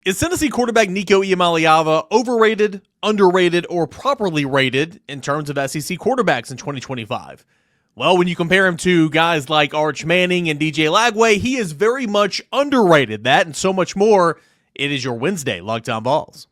Is Tennessee quarterback Nico Iamaleava overrated, underrated, or properly rated in terms of SEC quarterbacks in 2025? Well, when you compare him to guys like Arch Manning and DJ Lagway, he is very much underrated. That and so much more. It is your Wednesday Locked On Vols.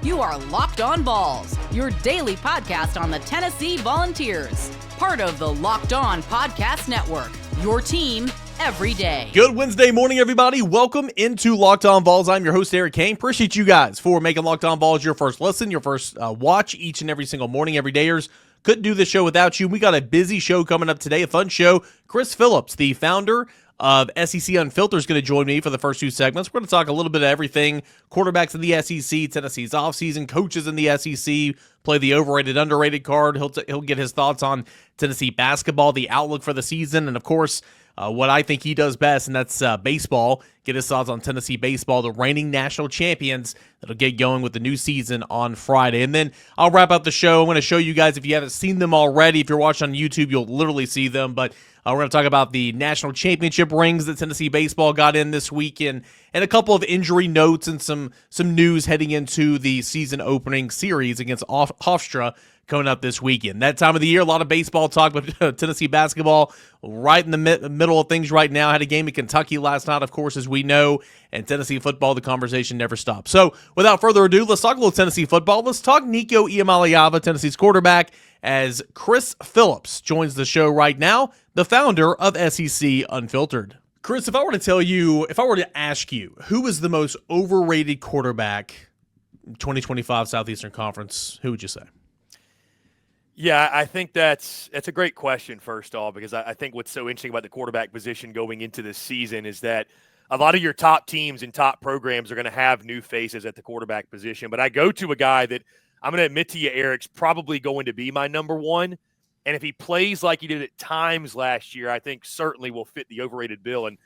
You are Locked On Vols, your daily podcast on the Tennessee Volunteers. Part of the Locked On Podcast Network, your team every day. Good Wednesday morning, everybody. Welcome into Locked On Vols. I'm your host, Eric Cain. Appreciate you guys for making Locked On Vols your first listen, your first watch each and every single morning, every dayers. Couldn't do this show without you. We got a busy show coming up today, a fun show. Chris Phillips, the founder of SEC Unfiltered, is going to join me for the first two segments. We're going to talk a little bit of everything, quarterbacks in the SEC, Tennessee's offseason, coaches in the SEC, play the overrated, underrated card. He'll get his thoughts on Tennessee basketball, the outlook for the season, and of course, what I think he does best, and that's baseball. Get his thoughts on Tennessee baseball, the reigning national champions that'll get going with the new season on Friday. And then I'll wrap up the show. I'm going to show you guys, if you haven't seen them already, if you're watching on YouTube, you'll literally see them. But we're going to talk about the national championship rings that Tennessee baseball got in this weekend, and a couple of injury notes and some news heading into the season opening series against Hofstra coming up this weekend. That time of the year, a lot of baseball talk, but Tennessee basketball right in the middle of things right now. Had a game in Kentucky last night, of course, as we know, and Tennessee football, the conversation never stops. So without further ado, let's talk a little Tennessee football. Let's talk Nico Iamaleava, Tennessee's quarterback, as Chris Phillips joins the show right now, the founder of SEC Unfiltered. Chris, if I were to ask you, who is the most overrated quarterback in 2025 Southeastern Conference, who would you say? Yeah, I think that's a great question, first off, because I think what's so interesting about the quarterback position going into this season is that a lot of your top teams and top programs are going to have new faces at the quarterback position. But I go to a guy that I'm going to admit to you, Eric's probably going to be my number one. And if he plays like he did at times last year, I think certainly will fit the overrated bill. And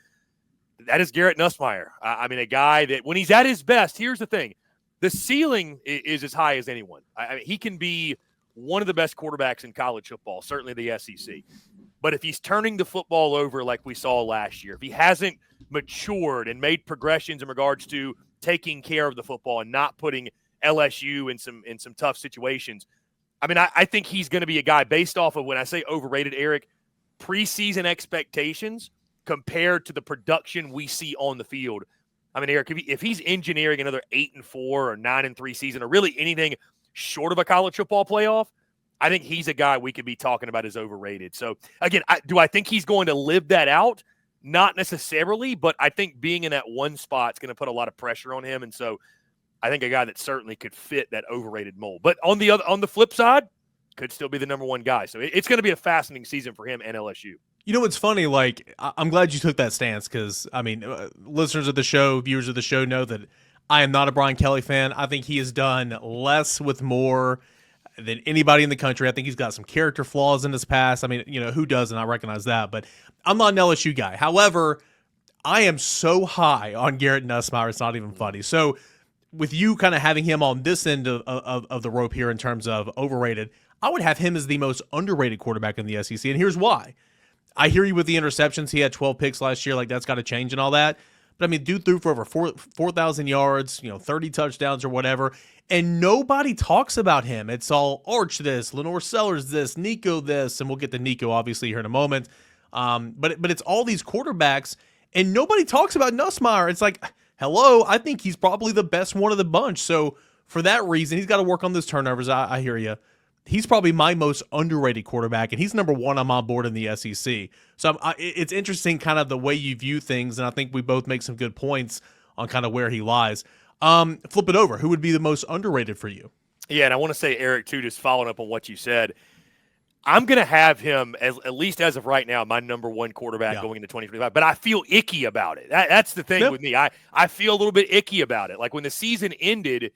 that is Garrett Nussmeier. I mean, a guy that when he's at his best, here's the thing. The ceiling is as high as anyone. I mean, he can be one of the best quarterbacks in college football, certainly the SEC. But if he's turning the football over like we saw last year, if he hasn't matured and made progressions in regards to taking care of the football and not putting LSU in some tough situations, I mean, I think he's going to be a guy based off of, when I say overrated, Eric, preseason expectations compared to the production we see on the field. I mean, Eric, if he's engineering another 8-4 or 9-3 season, or really anything short of a college football playoff, I think he's a guy we could be talking about as overrated. So, again, do I think he's going to live that out? Not necessarily, but I think being in that one spot is going to put a lot of pressure on him. And so I think a guy that certainly could fit that overrated mold. But on the flip side, could still be the number one guy. So it's going to be a fascinating season for him and LSU. You know, what's funny, like, I'm glad you took that stance because, I mean, listeners of the show, viewers of the show know that I am not a Brian Kelly fan. I think he has done less with more than anybody in the country. I think he's got some character flaws in his past. I mean, you know, who doesn't? I recognize that. But I'm not an LSU guy. However, I am so high on Garrett Nussmeier, it's not even funny. So with you kind of having him on this end of the rope here in terms of overrated, I would have him as the most underrated quarterback in the SEC. And here's why. I hear you with the interceptions. He had 12 picks last year. Like, that's got to change and all that. But, I mean, dude threw for over 4,000 yards, 30 touchdowns or whatever, and nobody talks about him. It's all Arch this, Lenore Sellers this, Nico this, and we'll get to Nico, obviously, here in a moment. But it's all these quarterbacks, and nobody talks about Nussmeier. It's like, hello, I think he's probably the best one of the bunch. So, for that reason, he's got to work on those turnovers. I hear you. He's probably my most underrated quarterback, and he's number one on my board in the SEC. So it's interesting kind of the way you view things, and I think we both make some good points on kind of where he lies. Flip it over. Who would be the most underrated for you? Yeah, and I want to say, Eric, too, just following up on what you said, I'm going to have him, at least as of right now, my number one quarterback going into 2025. But I feel icky about it. That's the thing with me. I feel a little bit icky about it. Like, when the season ended,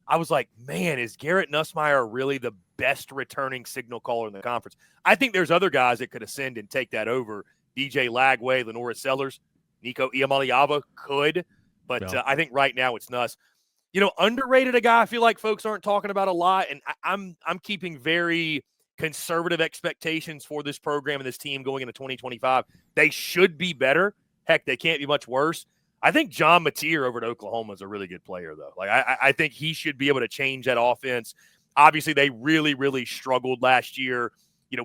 I was like, man, is Garrett Nussmeier really the best returning signal caller in the conference? I think there's other guys that could ascend and take that over. DJ Lagway, Lenore Sellers, Nico Iamaleava could. But I think right now it's Nuss. Underrated, a guy I feel like folks aren't talking about a lot, and I'm keeping very conservative expectations for this program and this team going into 2025, they should be better. Heck, they can't be much worse. I think John Mateer over at Oklahoma is a really good player, though. Like I think he should be able to change that offense. Obviously, they really, really struggled last year,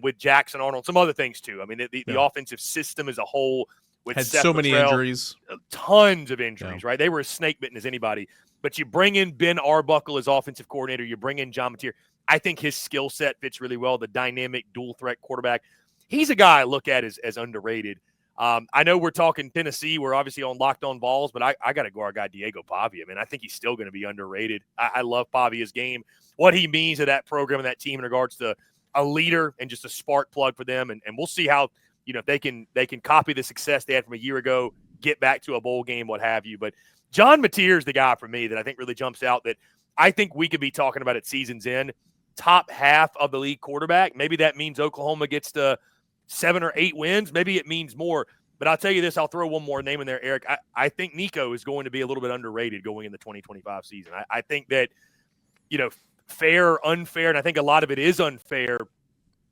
with Jackson Arnold, some other things too. I mean, the offensive system as a whole had so many injuries, tons of injuries, right? They were as snake bitten as anybody. But you bring in Ben Arbuckle as offensive coordinator, you bring in John Mateer. I think his skill set fits really well. The dynamic dual threat quarterback. He's a guy I look at as underrated. I know we're talking Tennessee. We're obviously on Locked On Vols, but I got to go our guy Diego Pavia. I think he's still going to be underrated. I love Pavia's game, what he means to that program and that team in regards to a leader and just a spark plug for them. And we'll see how, if they can copy the success they had from a year ago, get back to a bowl game, what have you. But John Mateer is the guy for me that I think really jumps out that I think we could be talking about at season's end. Top half of the league quarterback. Maybe that means Oklahoma gets to 7 or 8 wins. Maybe it means more. But I'll tell you this, I'll throw one more name in there, Eric. I think Nico is going to be a little bit underrated going in the 2025 season. I think that, fair, unfair, and I think a lot of it is unfair.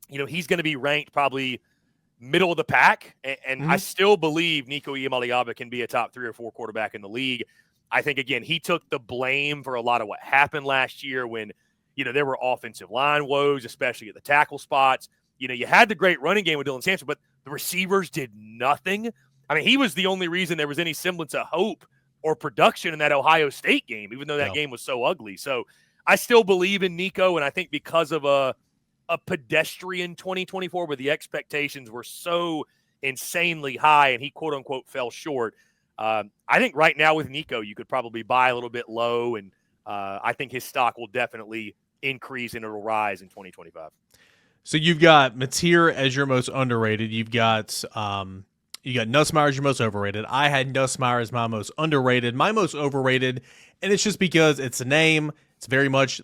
He's going to be ranked probably middle of the pack. And I still believe Nico Iamaleava can be a top 3 or 4 quarterback in the league. I think, again, he took the blame for a lot of what happened last year when, there were offensive line woes, especially at the tackle spots. You had the great running game with Dylan Sampson, but the receivers did nothing. He was the only reason there was any semblance of hope or production in that Ohio State game, even though that game was so ugly. So I still believe in Nico, and I think because of a pedestrian 2024 where the expectations were so insanely high and he, quote-unquote, fell short, I think right now with Nico you could probably buy a little bit low, and I think his stock will definitely increase and it'll rise in 2025. So you've got Mateer as your most underrated. You've got Nussmeier as your most overrated. I had Nussmeier as my most underrated. My most overrated, and it's just because it's a name. It's very much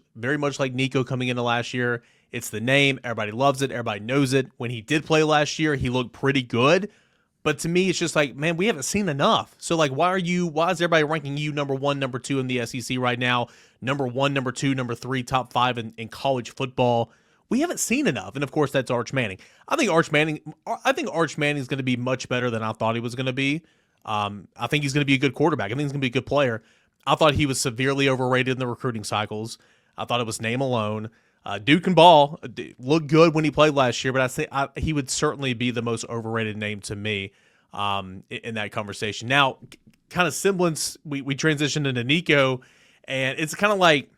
like Nico coming into last year. It's the name. Everybody loves it. Everybody knows it. When he did play last year, he looked pretty good. But to me, it's just like, man, we haven't seen enough. So like, why is everybody ranking you number 1, number 2 in the SEC right now? Number 1, number 2, number 3, top 5 in college football. We haven't seen enough. And of course, that's Arch Manning. I think Arch Manning is going to be much better than I thought he was going to be. I think he's going to be a good quarterback. I think he's going to be a good player. I thought he was severely overrated in the recruiting cycles. I thought it was name alone. Duke and Ball looked good when he played last year, but he would certainly be the most overrated name to me in that conversation. Now, kind of semblance, we transitioned into Nico, and it's kind of like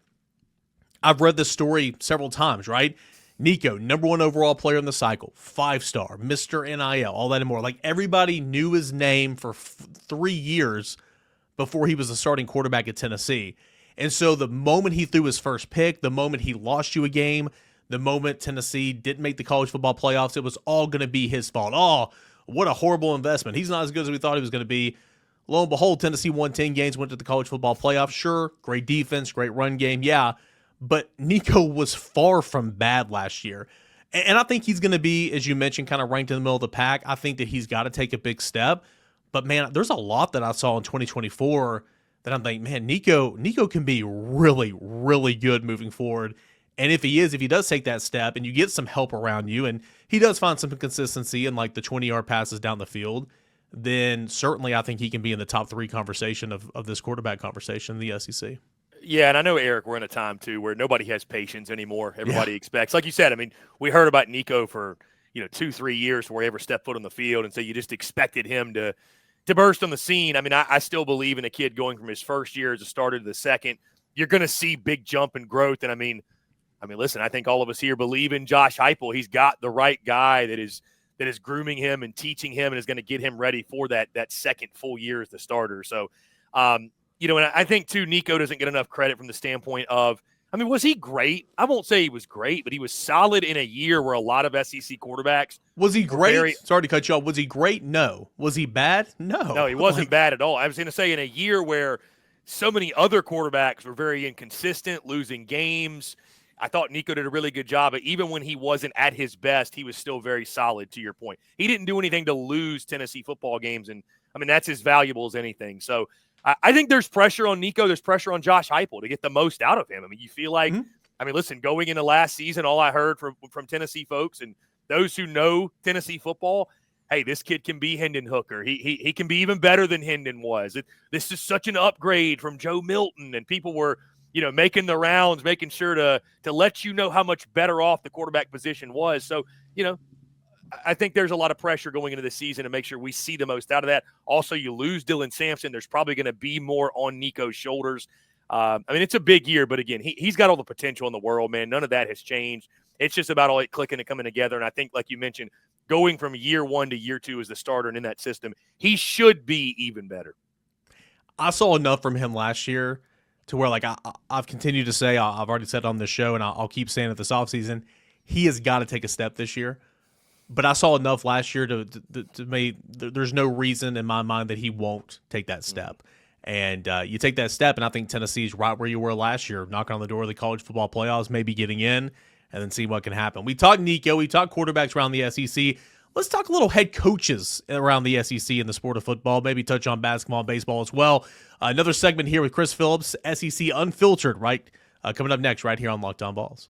I've read this story several times, right? Nico, number 1 overall player in the cycle, 5-star, Mr. NIL, all that and more. Like everybody knew his name for 3 years before he was the starting quarterback at Tennessee. And so the moment he threw his first pick, the moment he lost you a game, the moment Tennessee didn't make the college football playoffs, it was all going to be his fault. Oh, what a horrible investment. He's not as good as we thought he was going to be. Lo and behold, Tennessee won 10 games, went to the college football playoffs. Sure, great defense, great run game, yeah. But Nico was far from bad last year. And I think he's going to be, as you mentioned, kind of ranked in the middle of the pack. I think that he's got to take a big step. But, man, there's a lot that I saw in 2024 that I'm thinking, man, Nico can be really, really good moving forward. And if he does take that step and you get some help around you and he does find some consistency in like the 20-yard passes down the field, then certainly I think he can be in the top 3 conversation of this quarterback conversation in the SEC. Yeah, and I know, Eric, we're in a time, too, where nobody has patience anymore. Everybody expects. Like you said, we heard about Nico for, 2-3 years before he ever stepped foot on the field, and so you just expected him to burst on the scene. I still believe in a kid going from his first year as a starter to the second. You're going to see big jump in growth, and listen, I think all of us here believe in Josh Heupel. He's got the right guy that is grooming him and teaching him and is going to get him ready for that second full year as the starter. So, and I think, too, Nico doesn't get enough credit from the standpoint of, was he great? I won't say he was great, but he was solid in a year where a lot of SEC quarterbacks. Was he great? Sorry to cut you off. Was he great? No. Was he bad? No. No, he wasn't bad at all. I was going to say in a year where so many other quarterbacks were very inconsistent, losing games, I thought Nico did a really good job. But even when he wasn't at his best, he was still very solid, to your point. He didn't do anything to lose Tennessee football games, and, that's as valuable as anything. So, I think there's pressure on Nico. There's pressure on Josh Heupel to get the most out of him. You feel like I mean, listen, going into last season, all I heard from Tennessee folks and those who know Tennessee football, hey, this kid can be Hendon Hooker. He can be even better than Hendon was. This is such an upgrade from Joe Milton, and people were, making the rounds, making sure to let you know how much better off the quarterback position was. So, I think there's a lot of pressure going into the season to make sure we see the most out of that. Also, you lose Dylan Sampson. There's probably going to be more on Nico's shoulders. I mean, it's a big year, but again, he's got all the potential in the world, man. None of that has changed. It's just about all it clicking and coming together. And I think, like you mentioned, going from year 1 to year 2 as the starter and in that system, he should be even better. I saw enough from him last year to where, like, I've continued to say, I've already said on this show, and I'll keep saying it this offseason, he has got to take a step this year. But I saw enough last year to me. There's no reason in my mind that he won't take that step. And you take that step, and I think Tennessee's right where you were last year, knocking on the door of the college football playoffs, maybe getting in, and then see what can happen. We talked Nico. We talked quarterbacks around the SEC. Let's talk a little head coaches around the SEC in the sport of football, maybe touch on basketball and baseball as well. Another segment here with Chris Phillips, SEC Unfiltered, right? Coming up next right here on Locked On Vols.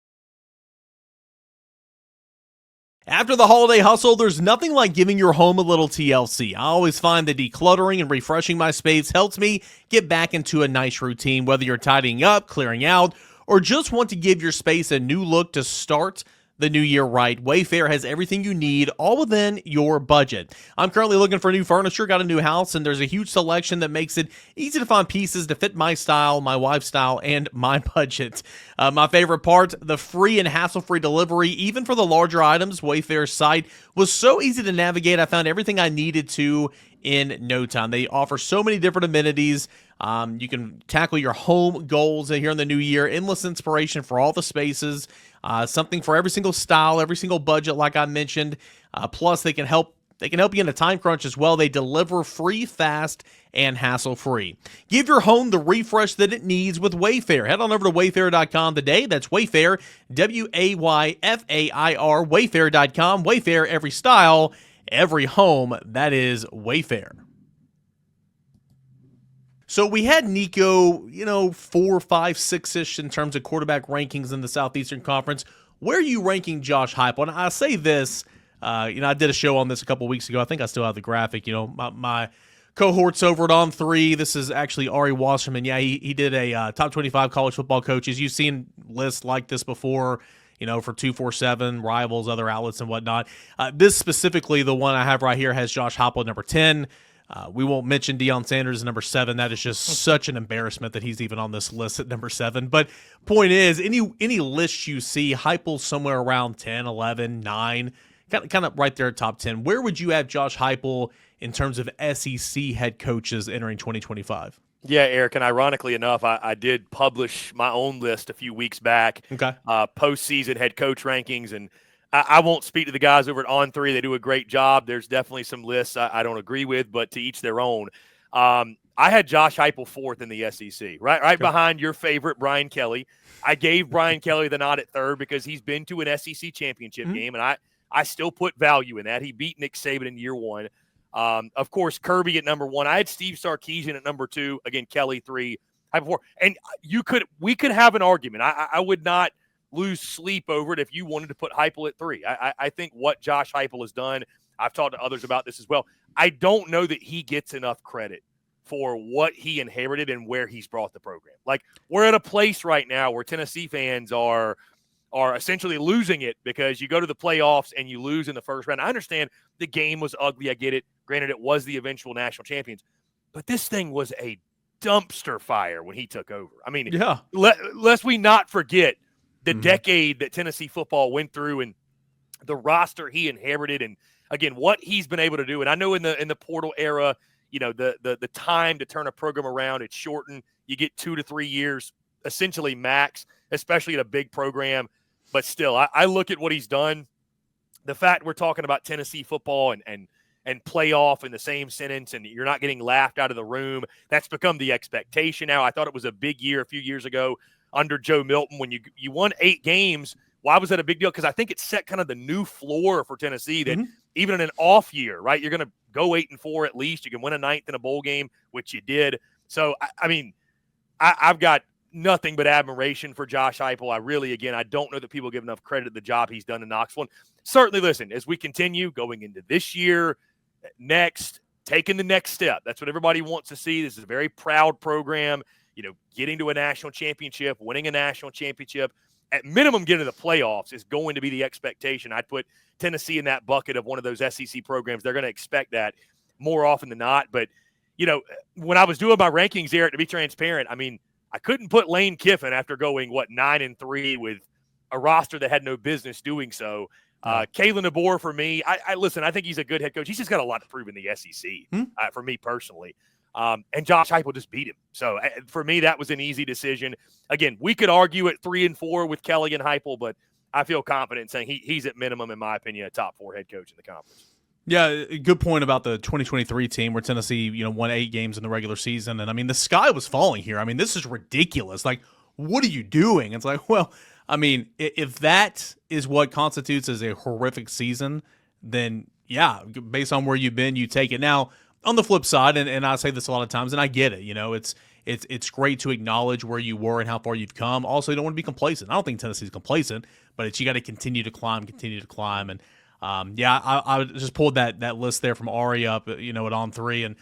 After the holiday hustle, there's nothing like giving your home a little TLC. I always find that decluttering and refreshing my space helps me get back into a nice routine, whether you're tidying up, clearing out, or just want to give your space a new look to start the new year right. Wayfair has everything you need, all within your budget. I'm currently looking for new furniture, got a new house, and there's a huge selection that makes it easy to find pieces to fit my style, my wife's style, and my budget. My favorite part, the free and hassle-free delivery, even for the larger items. Wayfair's site was so easy to navigate. I found everything I needed to in no time. They offer so many different amenities. You can tackle your home goals here in the new year. Endless inspiration for all the spaces. Something for every single style, every single budget, like I mentioned. Plus, they can help you in a time crunch as well. They deliver free, fast, and hassle-free. Give your home the refresh that it needs with Wayfair. Head on over to Wayfair.com today. That's Wayfair, Wayfair, Wayfair.com. Wayfair, every style, every home. That is Wayfair. So we had Nico, 4, 5, 6-ish in terms of quarterback rankings in the Southeastern Conference. Where are you ranking Josh Heupel? And I say this, I did a show on this a couple weeks ago. I think I still have the graphic. My cohorts over at On3. This is actually Ari Wasserman. Yeah, he did a top 25 college football coaches. You've seen lists like this before, for 247, Rivals, other outlets and whatnot. This specifically, the one I have right here, has Josh Heupel number 10. We won't mention Deion Sanders at number 7. That is just such an embarrassment that he's even on this list at number 7. But point is, any list you see, Heupel somewhere around 10, 11, 9, kind of right there at top 10. Where would you have Josh Heupel in terms of SEC head coaches entering 2025? Yeah, Eric, and ironically enough, I did publish my own list a few weeks back, postseason head coach rankings, and I won't speak to the guys over at On3. They do a great job. There's definitely some lists I don't agree with, but to each their own. I had Josh Heupel 4th in the SEC, right behind your favorite, Brian Kelly. I gave Brian Kelly the nod at 3rd because he's been to an SEC championship game, and I still put value in that. He beat Nick Saban in year 1. Of course, Kirby at number 1. I had Steve Sarkisian at number 2. Again, Kelly 3, Heupel 4. And we could have an argument. I would not lose sleep over it if you wanted to put Heupel at 3. I think what Josh Heupel has done, I've talked to others about this as well. I don't know that he gets enough credit for what he inherited and where he's brought the program. Like, we're at a place right now where Tennessee fans are essentially losing it because you go to the playoffs and you lose in the first round. I understand the game was ugly. I get it. Granted, it was the eventual national champions. But this thing was a dumpster fire when he took over. I mean, lest we not forget the decade that Tennessee football went through and the roster he inherited, and again, what he's been able to do. And I know in the portal era, the time to turn a program around, it's shortened. You get 2 to 3 years, essentially max, especially at a big program. But still, I look at what he's done. The fact we're talking about Tennessee football and playoff in the same sentence, and you're not getting laughed out of the room, that's become the expectation now. I thought it was a big year a few years ago under Joe Milton when you won 8 games. Why was that a big deal? Because I think it set kind of the new floor for Tennessee that even in an off year, right, you're going to go 8-4 at least. You can win a 9th in a bowl game, which you did. So, I mean, I've got nothing but admiration for Josh Heupel. I don't know that people give enough credit to the job he's done in Knoxville. And certainly, listen, as we continue going into this year, next, taking the next step. That's what everybody wants to see. This is a very proud program, getting to a national championship, winning a national championship. At minimum, getting to the playoffs is going to be the expectation. I'd put Tennessee in that bucket of one of those SEC programs. They're going to expect that more often than not. But, when I was doing my rankings, Eric, to be transparent, I couldn't put Lane Kiffin after going, 9-3 with a roster that had no business doing so. Kalen DeBoer for me, I think he's a good head coach. He's just got a lot to prove in the SEC for me personally. And Josh Heupel just beat him. So for me, that was an easy decision. Again, we could argue at 3-4 with Kelly and Heupel, but I feel confident in saying he's at minimum, in my opinion, a top 4 head coach in the conference. Yeah, good point about the 2023 team where Tennessee, won 8 games in the regular season. And, the sky was falling here. This is ridiculous. Like, what are you doing? It's like, well, if that is what constitutes as a horrific season, then, yeah, based on where you've been, you take it. Now, on the flip side, and I say this a lot of times, and I get it, it's great to acknowledge where you were and how far you've come. Also, you don't want to be complacent. I don't think Tennessee's complacent, but you got to continue to climb. And, I just pulled that list there from Ari up, at On 3, and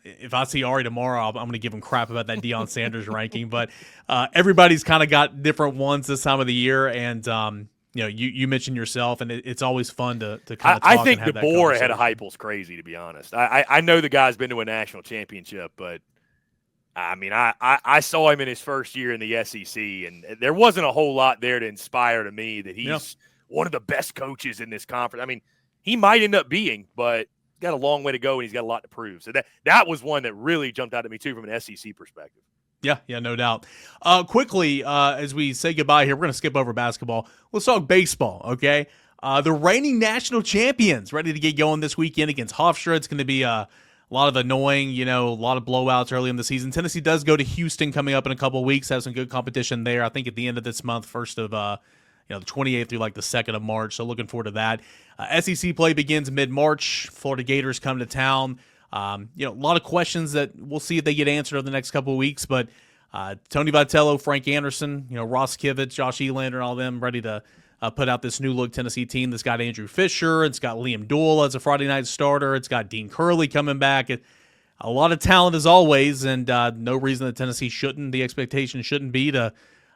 if I see Ari tomorrow, I'm going to give him crap about that Deion Sanders ranking. But everybody's kind of got different ones this time of the year, and you mentioned yourself, and it's always fun to kind of talk. I think and have DeBoer ahead of Heupel's crazy, to be honest. I know the guy's been to a national championship, but I saw him in his first year in the SEC, and there wasn't a whole lot there to inspire to me that he's one of the best coaches in this conference. He might end up being, but he's got a long way to go, and he's got a lot to prove. So that was one that really jumped out at me, too, from an SEC perspective. Yeah, no doubt. Quickly, as we say goodbye here, we're going to skip over basketball. Let's talk baseball, okay? The reigning national champions ready to get going this weekend against Hofstra. It's going to be a lot of annoying, a lot of blowouts early in the season. Tennessee does go to Houston coming up in a couple of weeks, have some good competition there. I think at the end of this month, first of the 28th through like the 2nd of March. So looking forward to that. SEC play begins mid-March. Florida Gators come to town. A lot of questions that we'll see if they get answered over the next couple of weeks. But Tony Vitello, Frank Anderson, Ross Kivitz, Josh Elander, all them ready to put out this new look Tennessee team that's got Andrew Fisher. It's got Liam Doyle as a Friday night starter. It's got Dean Curley coming back. A lot of talent as always, and no reason that Tennessee shouldn't. The expectation shouldn't be to.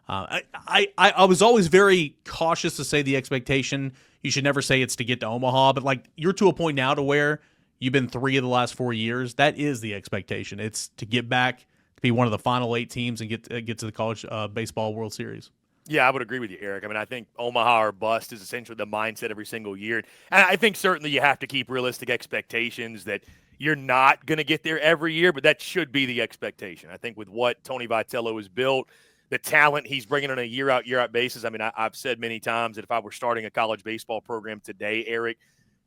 I was always very cautious to say the expectation. You should never say it's to get to Omaha, but like you're to a point now to where you've been 3 of the last 4 years. That is the expectation. It's to get back to be one of the final 8 teams and get to the college baseball World Series. Yeah, I would agree with you, Eric. I think Omaha or bust is essentially the mindset every single year. And I think certainly you have to keep realistic expectations that you're not going to get there every year, but that should be the expectation. I think with what Tony Vitello has built, the talent he's bringing on a year-out, year-out basis. I've said many times that if I were starting a college baseball program today, Eric,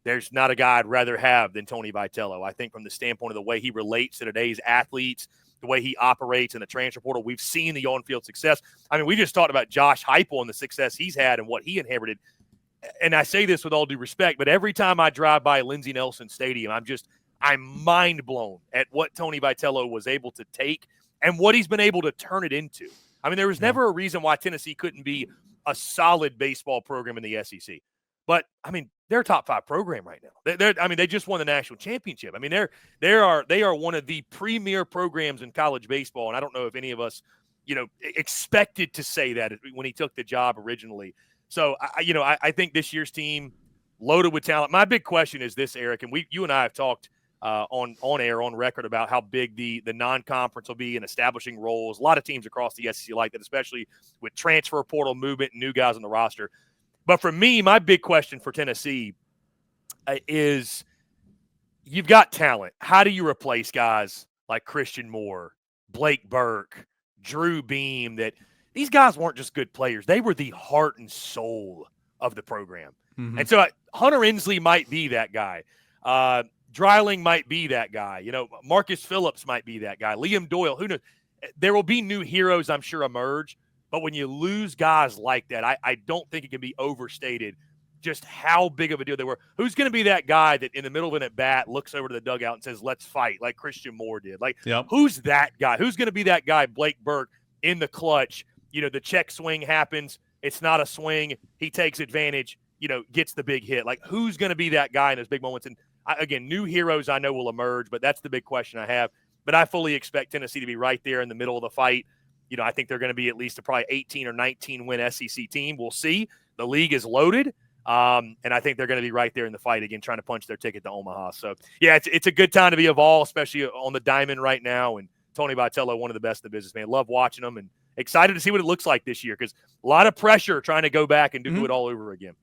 there's not a guy I'd rather have than Tony Vitello. I think from the standpoint of the way he relates to today's athletes, the way he operates in the transfer portal, we've seen the on-field success. We just talked about Josh Heupel and the success he's had and what he inherited. And I say this with all due respect, but every time I drive by Lindsey Nelson Stadium, I'm mind blown at what Tony Vitello was able to take and what he's been able to turn it into. There was never a reason why Tennessee couldn't be a solid baseball program in the SEC. But, they're a top 5 program right now. They just won the national championship. They are one of the premier programs in college baseball, and I don't know if any of us, expected to say that when he took the job originally. So, I think this year's team loaded with talent. My big question is this, Eric, and you and I have talked on air, on record, about how big the non-conference will be in establishing roles. A lot of teams across the SEC like that, especially with transfer portal movement and new guys on the roster. But for me, my big question for Tennessee is you've got talent. How do you replace guys like Christian Moore, Blake Burke, Drew Beam? That these guys weren't just good players. They were the heart and soul of the program. Mm-hmm. And so Hunter Inslee might be that guy. Dreiling might be that guy. Marcus Phillips might be that guy. Liam Doyle, who knows? There will be new heroes, I'm sure, emerge. But when you lose guys like that, I don't think it can be overstated just how big of a deal they were. Who's going to be that guy that in the middle of an at-bat looks over to the dugout and says, let's fight, like Christian Moore did? Who's that guy? Who's going to be that guy, Blake Burke, in the clutch, the check swing happens. It's not a swing. He takes advantage, gets the big hit. Like, who's going to be that guy in those big moments? And again, new heroes I know will emerge, but that's the big question I have. But I fully expect Tennessee to be right there in the middle of the fight. I think they're going to be at least a probably 18 or 19 win SEC team. We'll see. The league is loaded. And I think they're going to be right there in the fight again, trying to punch their ticket to Omaha. So, yeah, it's a good time to be a Vol, especially on the diamond right now. And Tony Vitello, one of the best in the business, man. Love watching them and excited to see what it looks like this year because a lot of pressure trying to go back and do it all over again.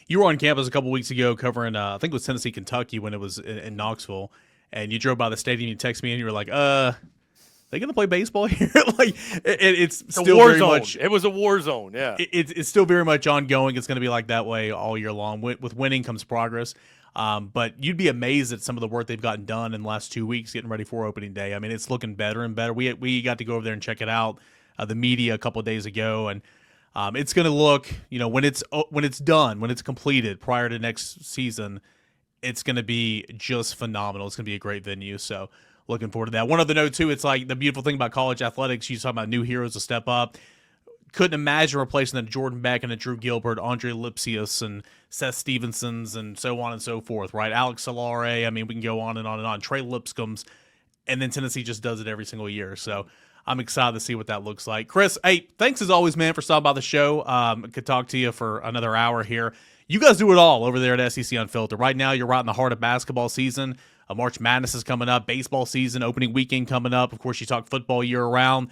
You were on campus a couple weeks ago covering, I think it was Tennessee, Kentucky when it was in Knoxville, and you drove by the stadium. You texted me and you were like, they going to play baseball here? Like it's still war very zone. much. It was a war zone. Yeah, it's still very much ongoing. It's going to be like that way all year long. With winning comes progress. But you'd be amazed at some of the work they've gotten done in the last 2 weeks getting ready for opening day. I mean, it's looking better and better. We got to go over there and check it out, the media a couple of days ago, and it's going to look, when it's done, when it's completed prior to next season, it's going to be just phenomenal. It's going to be a great venue. So looking forward to that. One other note too, it's like the beautiful thing about college athletics. You talk about new heroes to step up. Couldn't imagine replacing the Jordan Beck and a Drew Gilbert, Andre Lipsius, and Seth Stevensons, and so on and so forth, right? Alex Solare. I mean, we can go on and on and on. Trey Lipscombs, and then Tennessee just does it every single year. So I'm excited to see what that looks like. Chris, hey, thanks as always, man, for stopping by the show. Could talk to you for another hour here. You guys do it all over there at SEC Unfiltered. Right now, you're right in the heart of basketball season. March Madness is coming up. Baseball season, opening weekend coming up. Of course, you talk football year-round.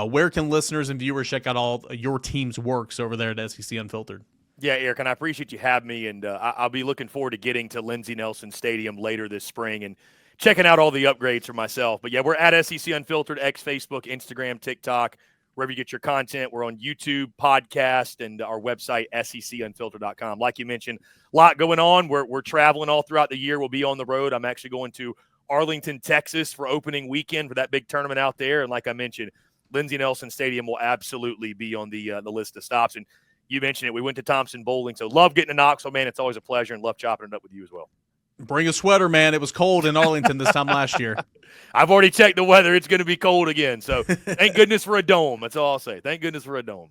Where can listeners and viewers check out all your team's works over there at SEC Unfiltered? Yeah, Eric, and I appreciate you having me, and I'll be looking forward to getting to Lindsey Nelson Stadium later this spring and checking out all the upgrades for myself. But, yeah, we're at SEC Unfiltered, X, Facebook, Instagram, TikTok, wherever you get your content. We're on YouTube, podcast, and our website, secunfiltered.com. Like you mentioned, a lot going on. We're traveling all throughout the year. We'll be on the road. I'm actually going to Arlington, Texas for opening weekend for that big tournament out there. And like I mentioned, Lindsey Nelson Stadium will absolutely be on the list of stops. And you mentioned it. We went to Thompson Bowling. So love getting to Knoxville, man. It's always a pleasure, and love chopping it up with you as well. Bring a sweater, man. It was cold in Arlington this time last year. I've already checked the weather. It's going to be cold again. So thank goodness for a dome. That's all I'll say. Thank goodness for a dome.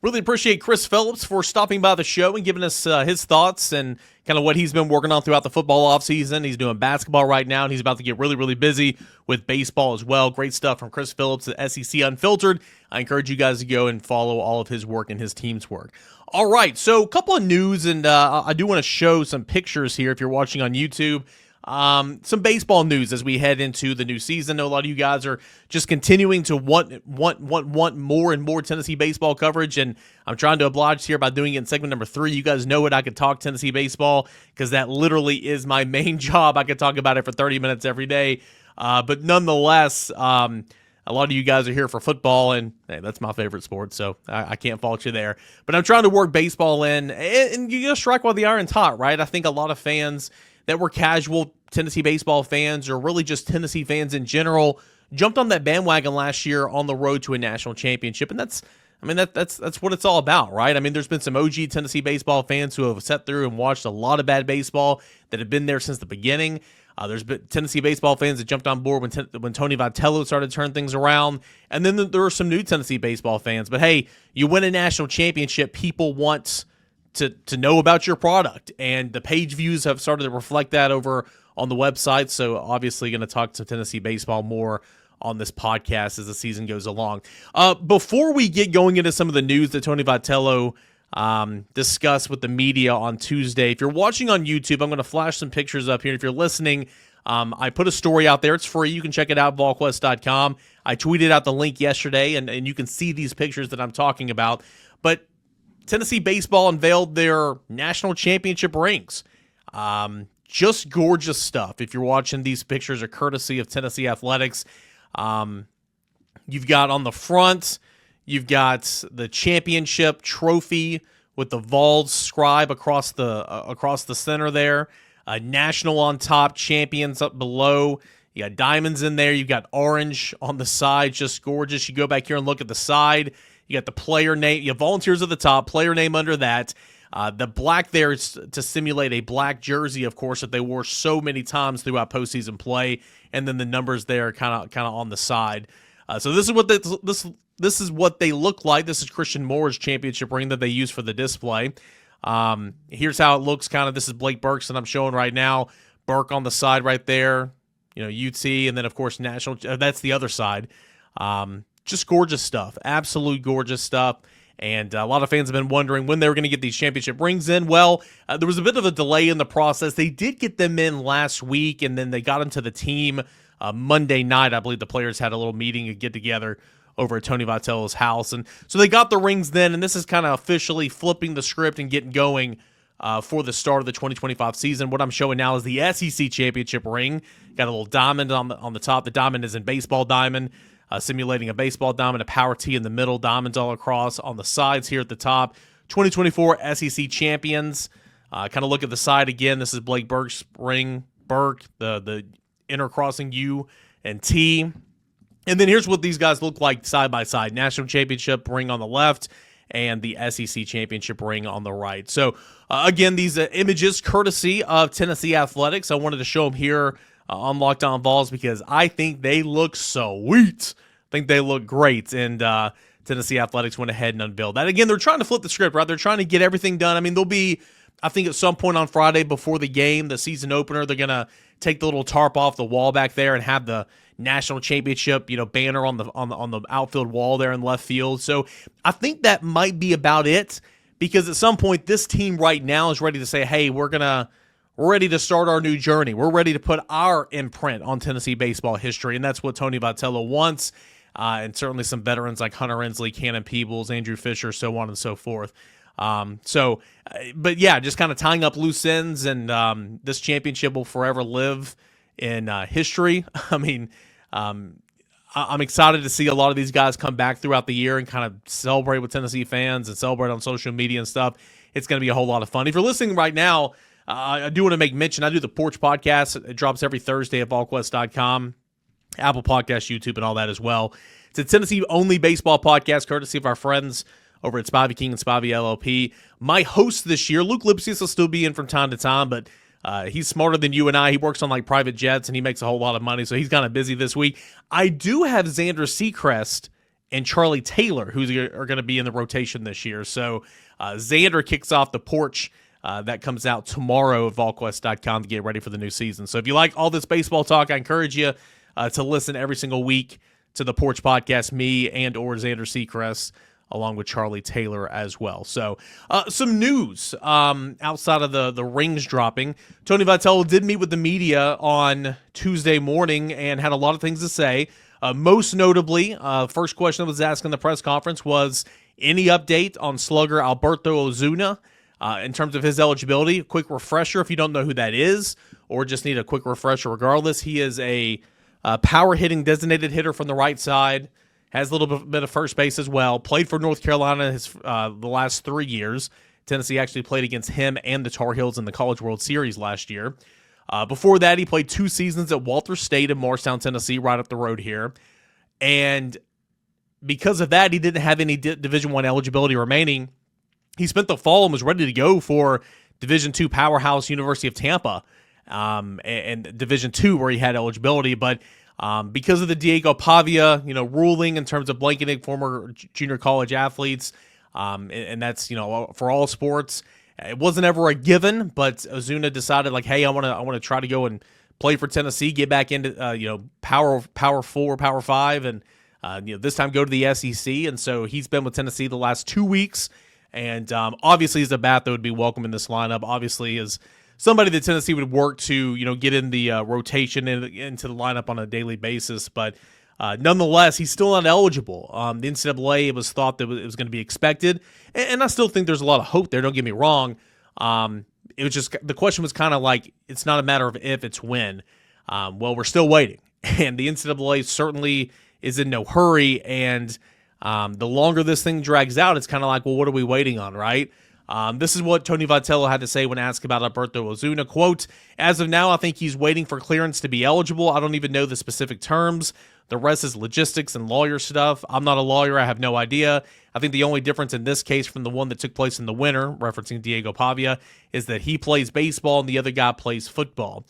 Really appreciate Chris Phillips for stopping by the show and giving us his thoughts and kind of what he's been working on throughout the football offseason. He's doing basketball right now, and he's about to get really, really busy with baseball as well. Great stuff from Chris Phillips at SEC Unfiltered. I encourage you guys to go and follow all of his work and his team's work. All right, so a couple of news, and I do want to show some pictures here if you're watching on YouTube. Some baseball news as we head into the new season. I know a lot of you guys are just continuing to want more and more Tennessee baseball coverage, and I'm trying to oblige here by doing it in segment number 3. You guys know it. I could talk Tennessee baseball because that literally is my main job. I could talk about it for 30 minutes every day, but nonetheless, a lot of you guys are here for football, and hey, that's my favorite sport, so I can't fault you there. But I'm trying to work baseball in, and you got to strike while the iron's hot, right? I think a lot of fans that were casual Tennessee baseball fans, or really just Tennessee fans in general, jumped on that bandwagon last year on the road to a national championship, and that's what it's all about, right? I mean, there's been some OG Tennessee baseball fans who have sat through and watched a lot of bad baseball that have been there since the beginning. There's been Tennessee baseball fans that jumped on board when Tony Vitello started to turn things around, and then there are some new Tennessee baseball fans. But hey, you win a national championship, people want to know about your product, and the page views have started to reflect that over on the website. So obviously going to talk to Tennessee baseball more on this podcast as the season goes along. Before we get going into some of the news that Tony Vitello discussed with the media on Tuesday, if you're watching on YouTube, I'm going to flash some pictures up here. If you're listening, I put a story out there. It's free. You can check it out, volquest.com. I tweeted out the link yesterday, and you can see these pictures that I'm talking about. But Tennessee baseball unveiled their national championship rings. Just gorgeous stuff. If you're watching, these pictures are courtesy of Tennessee Athletics. You've got on the front, you've got the championship trophy with the Vols scribe across the center there. National on top, champions up below. You got diamonds in there. You've got orange on the side, just gorgeous. You go back here and look at the side. You got the player name. You have volunteers at the top, player name under that. The black there is to simulate a black jersey, of course, that they wore so many times throughout postseason play, and then the numbers there kind of on the side. So this is what this is what they look like. This is Christian Moore's championship ring that they use for the display. Here's how it looks. Kind of this is Blake Burke's that I'm showing right now. Burke on the side right there. UT, and then of course National. That's the other side. Just gorgeous stuff. Absolute gorgeous stuff. And a lot of fans have been wondering when they were going to get these championship rings in. Well, there was a bit of a delay in the process. They did get them in last week, and then they got them to the team Monday night. I believe the players had a little meeting and get together over at Tony Vitello's house. And so they got the rings then, and this is kind of officially flipping the script and getting going for the start of the 2025 season. What I'm showing now is the SEC championship ring. Got a little diamond on the top. The diamond is in baseball diamond. Simulating a baseball diamond, a power T in the middle, diamonds all across on the sides here at the top. 2024 SEC champions. Kind of look at the side again. This is Blake Burke's ring. Burke, the intercrossing U and T. And then here's what these guys look like side by side. National championship ring on the left and the SEC championship ring on the right. So, again, these images courtesy of Tennessee Athletics. I wanted to show them here on Locked On Vols because I think they look sweet. I think they look great. And Tennessee Athletics went ahead and unveiled that. Again, they're trying to flip the script, right? They're trying to get everything done. I mean, they'll be, I think at some point on Friday before the game, the season opener, they're going to take the little tarp off the wall back there and have the national championship, banner on the outfield wall there in left field. So I think that might be about it because at some point this team right now is ready to say, hey, we're ready to start our new journey. We're ready to put our imprint on Tennessee baseball history, and that's what Tony Vitello wants, and certainly some veterans like Hunter Ensley, Cannon Peebles, Andrew Fisher, so on and so forth. But yeah, just kind of tying up loose ends, and this championship will forever live in history. I mean, I'm excited to see a lot of these guys come back throughout the year and kind of celebrate with Tennessee fans and celebrate on social media and stuff. It's going to be a whole lot of fun. If you're listening right now, I do want to make mention, I do the Porch Podcast. It drops every Thursday at VolQuest.com, Apple Podcasts, YouTube, and all that as well. It's a Tennessee-only baseball podcast, courtesy of our friends over at Spivey King and Spivey LLP. My host this year, Luke Lipsius, will still be in from time to time, but he's smarter than you and I. He works on like private jets, and he makes a whole lot of money, so he's kind of busy this week. I do have Xander Seacrest and Charlie Taylor, who are going to be in the rotation this year. So Xander kicks off the Porch. That comes out tomorrow at VolQuest.com to get ready for the new season. So if you like all this baseball talk, I encourage you to listen every single week to the Porch Podcast, me and or Xander Seacrest, along with Charlie Taylor as well. So some news outside of the rings dropping. Tony Vitello did meet with the media on Tuesday morning and had a lot of things to say. Most notably, first question that was asked in the press conference was any update on slugger Alberto Ozuna in terms of his eligibility. A quick refresher if you don't know who that is or just need a quick refresher regardless. He is a power-hitting designated hitter from the right side. Has a little bit of first base as well. Played for North Carolina the last 3 years. Tennessee actually played against him and the Tar Heels in the College World Series last year. Before that, he played 2 seasons at Walter State in Morristown, Tennessee, right up the road here. And because of that, he didn't have any Division I eligibility remaining. He spent the fall and was ready to go for Division II powerhouse University of Tampa and Division II where he had eligibility. But because of the Diego Pavia, ruling in terms of blanketing former junior college athletes, and that's, for all sports, it wasn't ever a given, but Ozuna decided hey, I want to try to go and play for Tennessee, get back into, Power 4, Power 5, and, this time go to the SEC. And so he's been with Tennessee the last 2 weeks. And obviously he's a bat that would be welcome in this lineup. Obviously is somebody that Tennessee would work to, get in the rotation into the lineup on a daily basis. But nonetheless, he's still not eligible. The NCAA, it was thought that it was going to be expected. And I still think there's a lot of hope there. Don't get me wrong. It was just, the question was kind of it's not a matter of if, it's when. Well, we're still waiting. And the NCAA certainly is in no hurry. And the longer this thing drags out, it's kind of well, what are we waiting on, right? This is what Tony Vitello had to say when asked about Alberto Ozuna. Quote, "As of now, I think he's waiting for clearance to be eligible. I don't even know the specific terms. The rest is logistics and lawyer stuff. I'm not a lawyer. I have no idea. I think the only difference in this case from the one that took place in the winter," referencing Diego Pavia, "is that he plays baseball and the other guy plays football."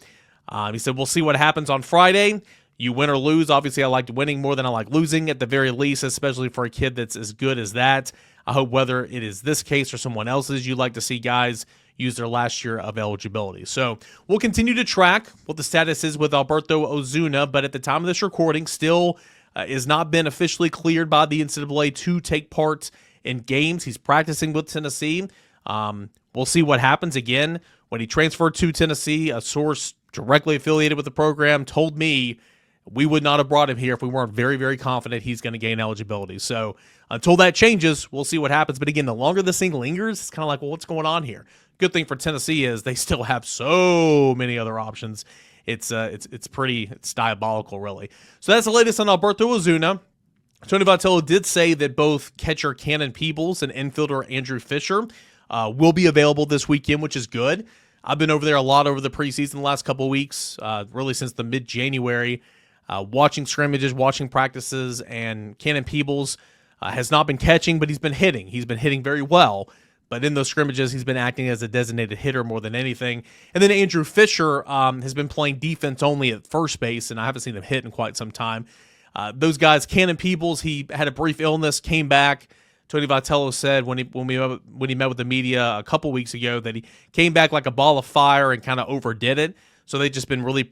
He said, "We'll see what happens on Friday. You win or lose. Obviously, I like winning more than I like losing at the very least, especially for a kid that's as good as that. I hope whether it is this case or someone else's, you'd like to see guys use their last year of eligibility." So we'll continue to track what the status is with Alberto Ozuna, but at the time of this recording, still has not been officially cleared by the NCAA to take part in games. He's practicing with Tennessee. We'll see what happens. Again, when he transferred to Tennessee, a source directly affiliated with the program told me we would not have brought him here if we weren't very, very confident he's going to gain eligibility. So until that changes, we'll see what happens. But again, the longer this thing lingers, it's kind of like, well, what's going on here? Good thing for Tennessee is they still have so many other options. It's diabolical, really. So that's the latest on Alberto Ozuna. Tony Vitello did say that both catcher Cannon Peebles and infielder Andrew Fisher will be available this weekend, which is good. I've been over there a lot over the preseason the last couple of weeks, really since the mid-January, watching scrimmages, watching practices, and Cannon Peebles has not been catching, but he's been hitting. He's been hitting very well, but in those scrimmages, he's been acting as a designated hitter more than anything. And then Andrew Fisher has been playing defense only at first base, and I haven't seen him hit in quite some time. Those guys, Cannon Peebles, he had a brief illness, came back. Tony Vitello said when he met with the media a couple weeks ago that he came back like a ball of fire and kind of overdid it. So they've just been really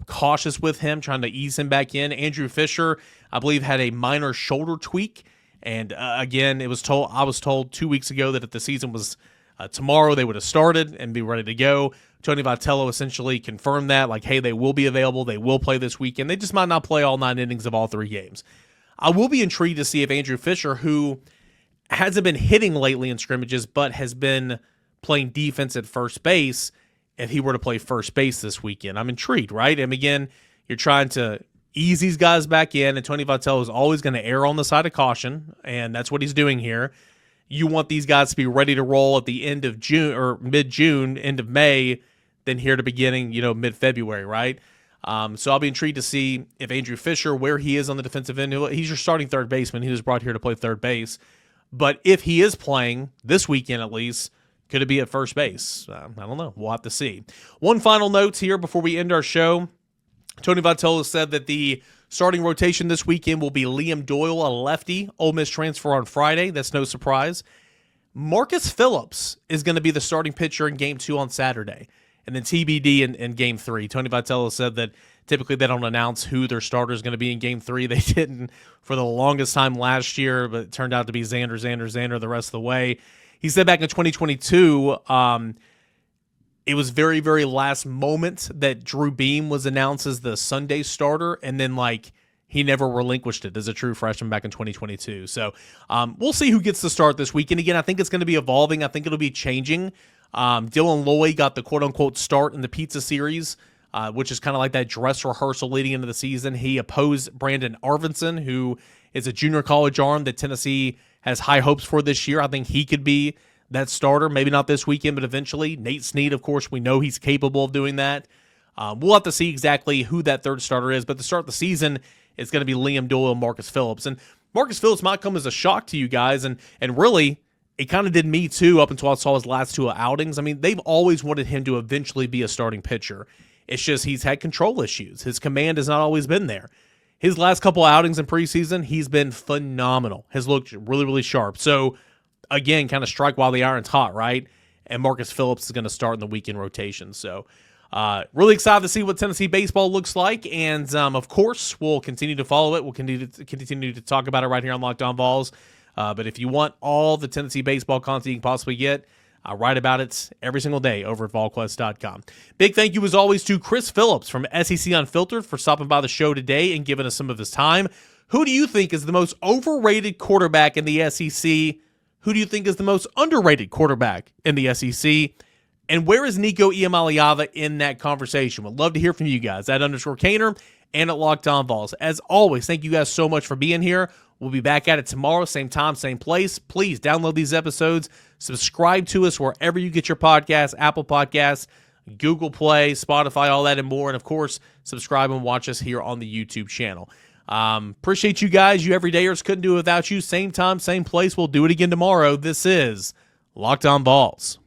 cautious with him, trying to ease him back in. Andrew Fisher, I believe, had a minor shoulder tweak. And again, I was told 2 weeks ago that if the season was tomorrow, they would have started and be ready to go. Tony Vitello essentially confirmed that, like, hey, they will be available. They will play this weekend. They just might not play all 9 innings of all 3 games. I will be intrigued to see if Andrew Fisher, who hasn't been hitting lately in scrimmages, but has been playing defense at first base, if he were to play first base this weekend. I'm intrigued, right? And again, you're trying to ease these guys back in, and Tony Vitello is always going to err on the side of caution, and that's what he's doing here. You want these guys to be ready to roll at the end of June or mid-June, end of May, then here to beginning, mid-February, right? So I'll be intrigued to see if Andrew Fisher, where he is on the defensive end. He's your starting third baseman. He was brought here to play third base. But if he is playing this weekend at least, could it be at first base? I don't know. We'll have to see. One final note here before we end our show. Tony Vitello said that the starting rotation this weekend will be Liam Doyle, a lefty, Ole Miss transfer on Friday. That's no surprise. Marcus Phillips is going to be the starting pitcher in Game 2 on Saturday. And then TBD in Game 3. Tony Vitello said that typically they don't announce who their starter is going to be in Game 3. They didn't for the longest time last year, but it turned out to be Xander the rest of the way. He said back in 2022, it was very, very last moment that Drew Beam was announced as the Sunday starter, and then he never relinquished it as a true freshman back in 2022. So we'll see who gets the start this weekend. Again, I think it's going to be evolving. I think it'll be changing. Dylan Loy got the quote-unquote start in the Pizza Series, which is kind of like that dress rehearsal leading into the season. He opposed Brandon Arvinson, who is a junior college arm that Tennessee has high hopes for this year. I think he could be that starter, maybe not this weekend, but eventually. Nate Snead, of course, we know he's capable of doing that. We'll have to see exactly who that third starter is, but to start the season, it's going to be Liam Doyle and Marcus Phillips. And Marcus Phillips might come as a shock to you guys, and really, it kind of did me too up until I saw his last 2 outings. I mean, they've always wanted him to eventually be a starting pitcher. It's just he's had control issues. His command has not always been there. His last couple outings in preseason, he's been phenomenal. Has looked really, really sharp. So, again, kind of strike while the iron's hot, right? And Marcus Phillips is going to start in the weekend rotation. So, really excited to see what Tennessee baseball looks like. And, of course, we'll continue to follow it. We'll continue to talk about it right here on Locked On Vols. But if you want all the Tennessee baseball content you can possibly get, I write about it every single day over at volquest.com. Big thank you, as always, to Chris Phillips from SEC Unfiltered for stopping by the show today and giving us some of his time. Who do you think is the most overrated quarterback in the SEC? Who do you think is the most underrated quarterback in the SEC? And where is Nico Iamaleava in that conversation? Would love to hear from you guys. @_Cainer and at Locked On Vols. As always, thank you guys so much for being here. We'll be back at it tomorrow, same time, same place. Please download these episodes. Subscribe to us wherever you get your podcasts, Apple Podcasts, Google Play, Spotify, all that and more. And, of course, subscribe and watch us here on the YouTube channel. Appreciate you guys. You everydayers, couldn't do it without you. Same time, same place. We'll do it again tomorrow. This is Locked On Vols.